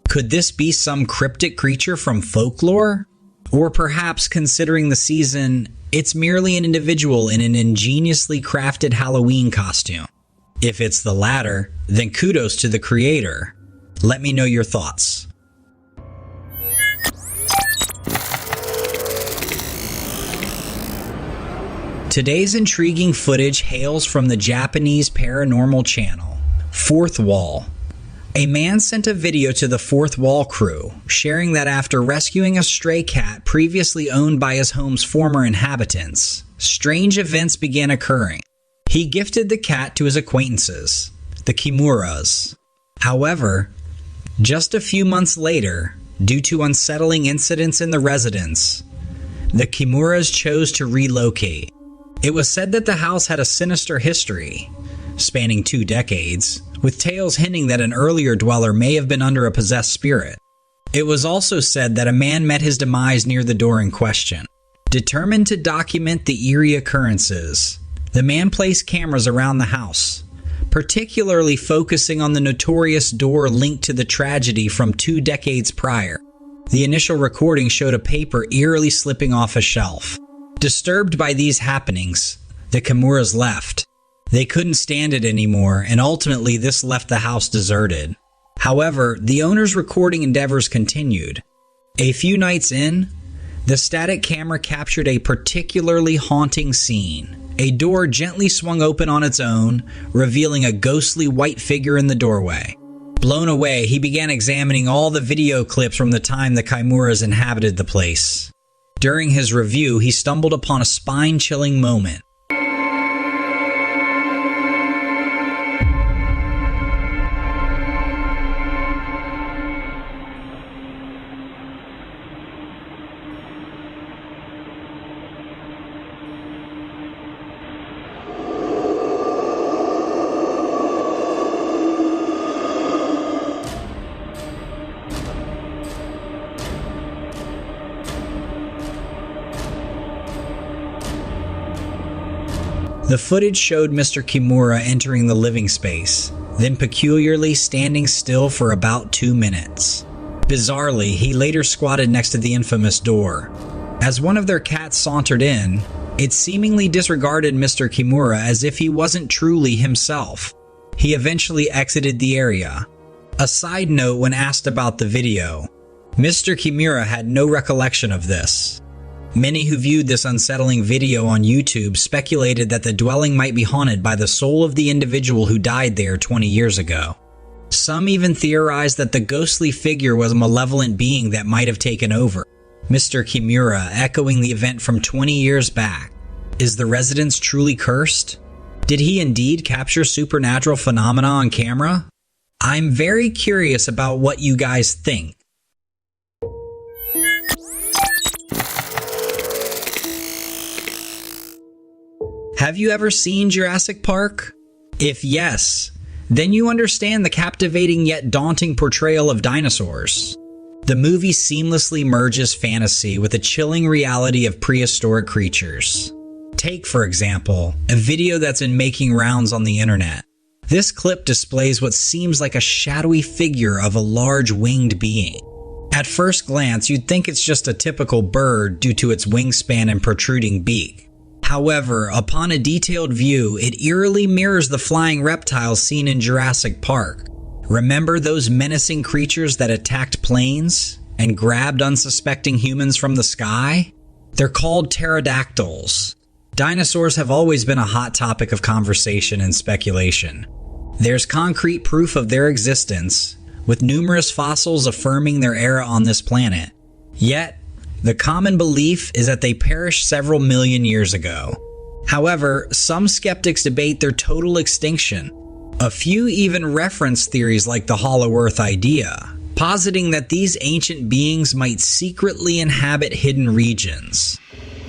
Could this be some cryptic creature from folklore? Or perhaps, considering the season, it's merely an individual in an ingeniously crafted Halloween costume? If it's the latter, then kudos to the creator. Let me know your thoughts. Today's intriguing footage hails from the Japanese paranormal channel, Fourth Wall. A man sent a video to the Fourth Wall crew, sharing that after rescuing a stray cat previously owned by his home's former inhabitants, strange events began occurring. He gifted the cat to his acquaintances, the Kimuras. However, just a few months later, due to unsettling incidents in the residence, the Kimuras chose to relocate. It was said that the house had a sinister history, spanning 2 decades, with tales hinting that an earlier dweller may have been under a possessed spirit. It was also said that a man met his demise near the door in question. Determined to document the eerie occurrences, the man placed cameras around the house, particularly focusing on the notorious door linked to the tragedy from 2 decades prior. The initial recording showed a paper eerily slipping off a shelf. Disturbed by these happenings, the Kimuras left. They couldn't stand it anymore, and ultimately this left the house deserted. However, the owner's recording endeavors continued. A few nights in, the static camera captured a particularly haunting scene. A door gently swung open on its own, revealing a ghostly white figure in the doorway. Blown away, he began examining all the video clips from the time the Kimuras inhabited the place. During his review, he stumbled upon a spine-chilling moment. The footage showed Mr. Kimura entering the living space, then peculiarly standing still for about 2 minutes. Bizarrely, he later squatted next to the infamous door. As one of their cats sauntered in, it seemingly disregarded Mr. Kimura as if he wasn't truly himself. He eventually exited the area. A side note when asked about the video, Mr. Kimura had no recollection of this. Many who viewed this unsettling video on YouTube speculated that the dwelling might be haunted by the soul of the individual who died there 20 years ago. Some even theorized that the ghostly figure was a malevolent being that might have taken over. Mr. Kimura echoing the event from 20 years back. Is the residence truly cursed? Did he indeed capture supernatural phenomena on camera? I'm very curious about what you guys think. Have you ever seen Jurassic Park? If yes, then you understand the captivating yet daunting portrayal of dinosaurs. The movie seamlessly merges fantasy with the chilling reality of prehistoric creatures. Take, for example, a video that's been making rounds on the internet. This clip displays what seems like a shadowy figure of a large winged being. At first glance, you'd think it's just a typical bird due to its wingspan and protruding beak. However, upon a detailed view, it eerily mirrors the flying reptiles seen in Jurassic Park. Remember those menacing creatures that attacked planes and grabbed unsuspecting humans from the sky? They're called pterodactyls. Dinosaurs have always been a hot topic of conversation and speculation. There's concrete proof of their existence, with numerous fossils affirming their era on this planet. Yet, the common belief is that they perished several million years ago. However, some skeptics debate their total extinction. A few even reference theories like the Hollow Earth idea, positing that these ancient beings might secretly inhabit hidden regions.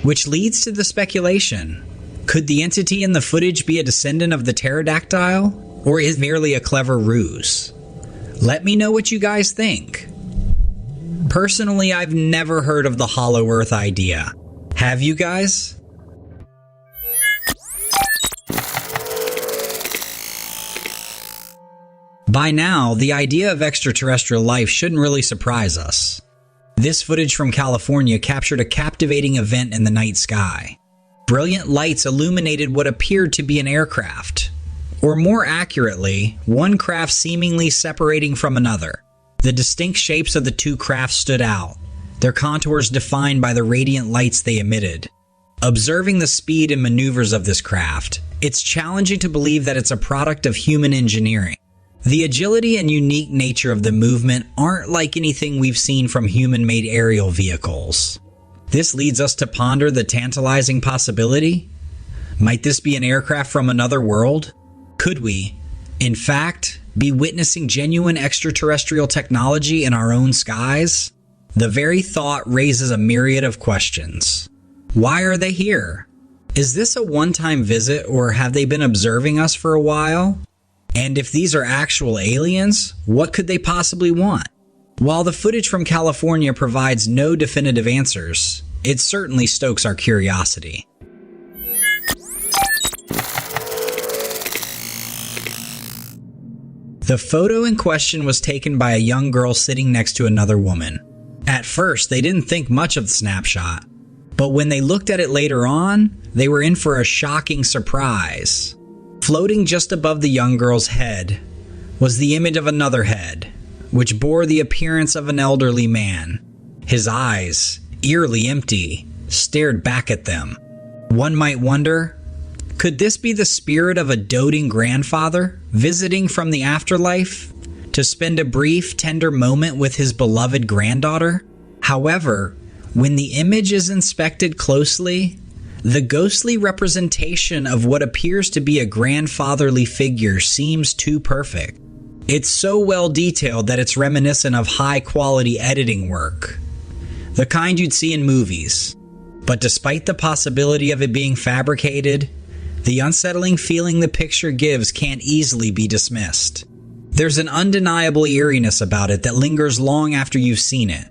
Which leads to the speculation, could the entity in the footage be a descendant of the pterodactyl, or is merely a clever ruse? Let me know what you guys think. Personally, I've never heard of the Hollow Earth idea. Have you guys? By now, the idea of extraterrestrial life shouldn't really surprise us. This footage from California captured a captivating event in the night sky. Brilliant lights illuminated what appeared to be an aircraft, or more accurately, one craft seemingly separating from another. The distinct shapes of the two crafts stood out, their contours defined by the radiant lights they emitted. Observing the speed and maneuvers of this craft, it's challenging to believe that it's a product of human engineering. The agility and unique nature of the movement aren't like anything we've seen from human-made aerial vehicles. This leads us to ponder the tantalizing possibility. Might this be an aircraft from another world? Could we, in fact, be witnessing genuine extraterrestrial technology in our own skies? The very thought raises a myriad of questions. Why are they here? Is this a one-time visit, or have they been observing us for a while? And if these are actual aliens, what could they possibly want? While the footage from California provides no definitive answers, it certainly stokes our curiosity. The photo in question was taken by a young girl sitting next to another woman. At first, they didn't think much of the snapshot, but when they looked at it later on, they were in for a shocking surprise. Floating just above the young girl's head was the image of another head, which bore the appearance of an elderly man. His eyes, eerily empty, stared back at them. One might wonder, could this be the spirit of a doting grandfather visiting from the afterlife to spend a brief, tender moment with his beloved granddaughter? However, when the image is inspected closely, the ghostly representation of what appears to be a grandfatherly figure seems too perfect. It's so well detailed that it's reminiscent of high-quality editing work, the kind you'd see in movies. But despite the possibility of it being fabricated, the unsettling feeling the picture gives can't easily be dismissed. There's an undeniable eeriness about it that lingers long after you've seen it.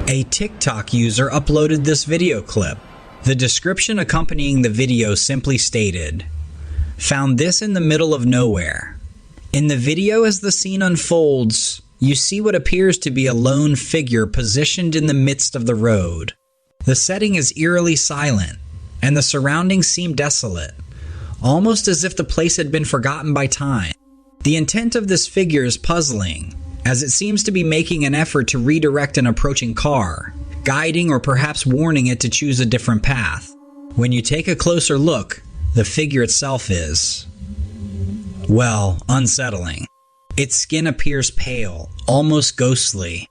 A TikTok user uploaded this video clip. The description accompanying the video simply stated, "Found this in the middle of nowhere." In the video, as the scene unfolds, you see what appears to be a lone figure positioned in the midst of the road. The setting is eerily silent, and the surroundings seem desolate, almost as if the place had been forgotten by time. The intent of this figure is puzzling, as it seems to be making an effort to redirect an approaching car, guiding or perhaps warning it to choose a different path. When you take a closer look, the figure itself is, well, unsettling. Its skin appears pale, almost ghostly.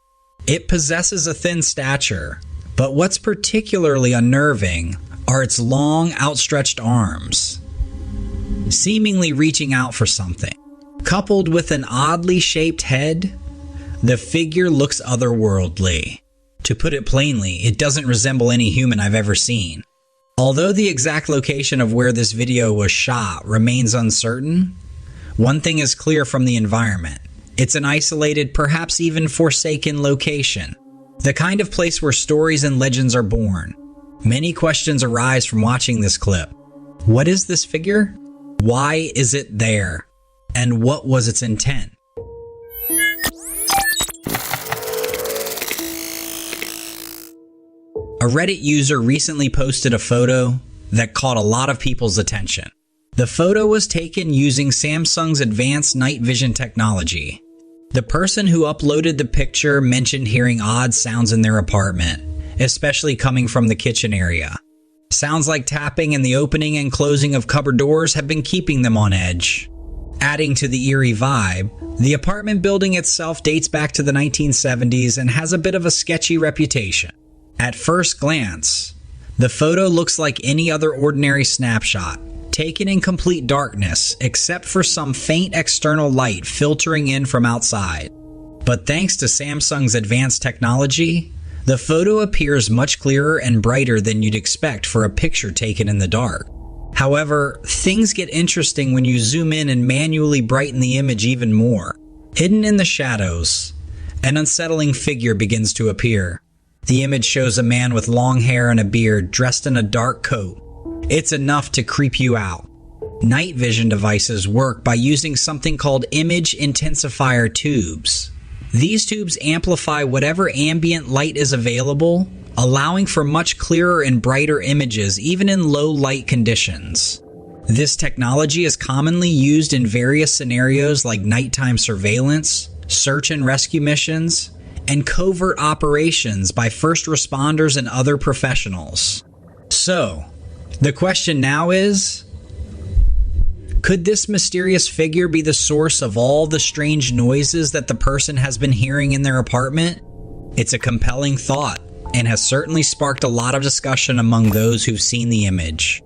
It possesses a thin stature, but what's particularly unnerving are its long, outstretched arms, seemingly reaching out for something. Coupled with an oddly shaped head, the figure looks otherworldly. To put it plainly, it doesn't resemble any human I've ever seen. Although the exact location of where this video was shot remains uncertain, one thing is clear from the environment. It's an isolated, perhaps even forsaken location. The kind of place where stories and legends are born. Many questions arise from watching this clip. What is this figure? Why is it there? And what was its intent? A Reddit user recently posted a photo that caught a lot of people's attention. The photo was taken using Samsung's advanced night vision technology. The person who uploaded the picture mentioned hearing odd sounds in their apartment, especially coming from the kitchen area. Sounds like tapping and the opening and closing of cupboard doors have been keeping them on edge. Adding to the eerie vibe, the apartment building itself dates back to the 1970s and has a bit of a sketchy reputation. At first glance, the photo looks like any other ordinary snapshot, taken in complete darkness except for some faint external light filtering in from outside. But thanks to Samsung's advanced technology, the photo appears much clearer and brighter than you'd expect for a picture taken in the dark. However, things get interesting when you zoom in and manually brighten the image even more. Hidden in the shadows, an unsettling figure begins to appear. The image shows a man with long hair and a beard dressed in a dark coat. It's enough to creep you out. Night vision devices work by using something called image intensifier tubes. These tubes amplify whatever ambient light is available, allowing for much clearer and brighter images even in low light conditions. This technology is commonly used in various scenarios like nighttime surveillance, search and rescue missions, and covert operations by first responders and other professionals. So, the question now is, could this mysterious figure be the source of all the strange noises that the person has been hearing in their apartment? It's a compelling thought, and has certainly sparked a lot of discussion among those who've seen the image.